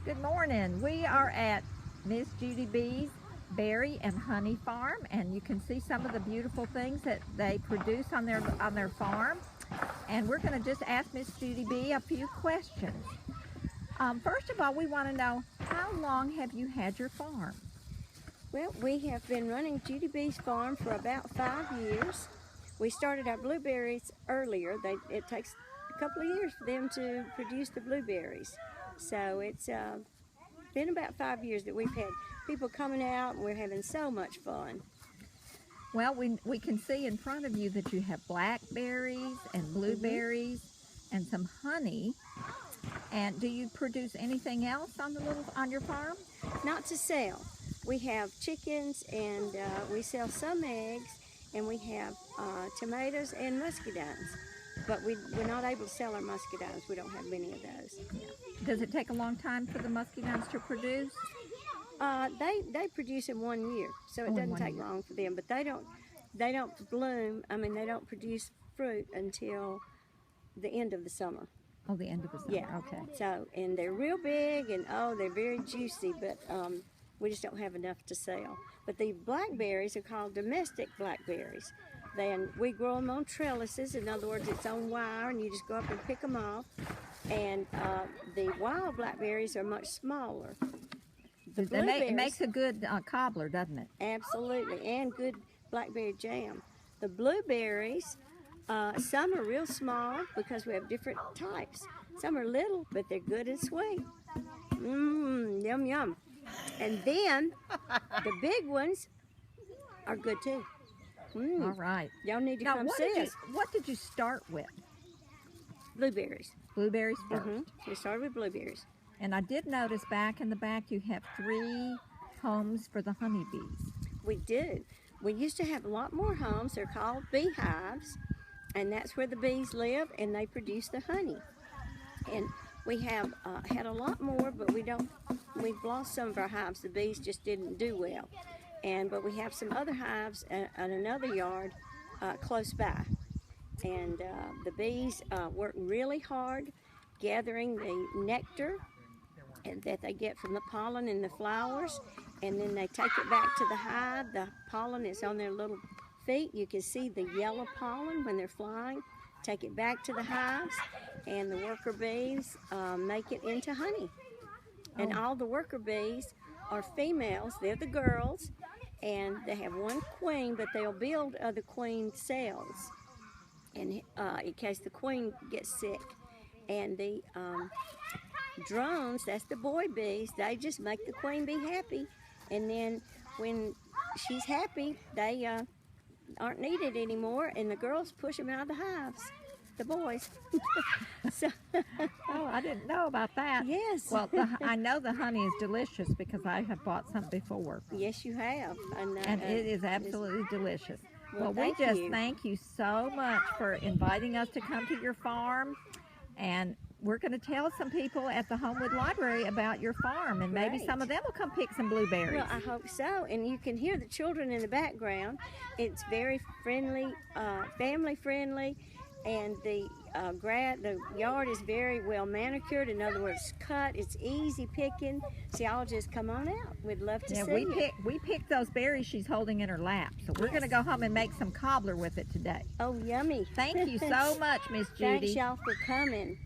Good morning. We are at Miss Judy B's Berry and Honey Farm, and you can see some of the beautiful things that they produce on their farm. And we're going to just ask Miss Judy B a few questions. First of all, we want to know, how long have you had your farm? Well, we have been running Judy B's farm for about 5 years. We started our blueberries earlier. It takes a couple of years for them to produce the blueberries. So it's been about 5 years that we've had people coming out, and we're having so much fun. Well, we can see in front of you that you have blackberries and blueberries and some honey. And do you produce anything else on your farm? Not to sell. We have chickens, and we sell some eggs, and we have tomatoes and muscadines. But we're not able to sell our muscadines. We don't have many of those. Yeah. Does it take a long time for the muscadines to produce? They produce in 1 year, so it doesn't take long for them. But they don't bloom. I mean, they don't produce fruit until the end of the summer. Oh, the end of the summer. Yeah. Okay. So, and they're real big, and they're very juicy, but we just don't have enough to sell. But the blackberries are called domestic blackberries. Then we grow them on trellises. In other words, it's on wire, and you just go up and pick them off. And the wild blackberries are much smaller. It makes a good cobbler, doesn't it? Absolutely, and good blackberry jam. The blueberries, some are real small because we have different types. Some are little, but they're good and sweet. Yum, yum. And then the big ones are good too. All right. Y'all need to come see us. What did you start with? Blueberries. Blueberries first. We started with blueberries. And I did notice back in the back you have 3 homes for the honeybees. We do. We used to have a lot more homes. They're called beehives, and that's where the bees live, and they produce the honey. And we have had a lot more, but we've lost some of our hives. The bees just didn't do well. But we have some other hives at another yard close by. And the bees work really hard gathering the nectar that they get from the pollen and the flowers, and then they take it back to the hive. The pollen is on their little feet. You can see the yellow pollen when they're flying. Take it back to the hives, and the worker bees make it into honey. And all the worker bees are females. They're the girls, and they have one queen, but they'll build other queen cells in case the queen gets sick. And the drones, that's the boy bees, they just make the queen bee happy. And then when she's happy, they aren't needed anymore, and the girls push them out of the hives, the boys. Oh, I didn't know about that. Yes. Well, I know the honey is delicious because I have bought some before. Yes, you have. And it is absolutely delicious. Well, we thank you so much for inviting us to come to your farm. And we're going to tell some people at the Homewood Library about your farm, and maybe some of them will come pick some blueberries. Well, I hope so. And you can hear the children in the background. It's very friendly, family friendly, and the yard is very well manicured. In other words, cut. It's easy picking. So y'all just come on out. We'd love to see you. We picked those berries she's holding in her lap, so we're going to go home and make some cobbler with it today. Oh, yummy. Thank you so much, Miss Judy. Thanks y'all for coming.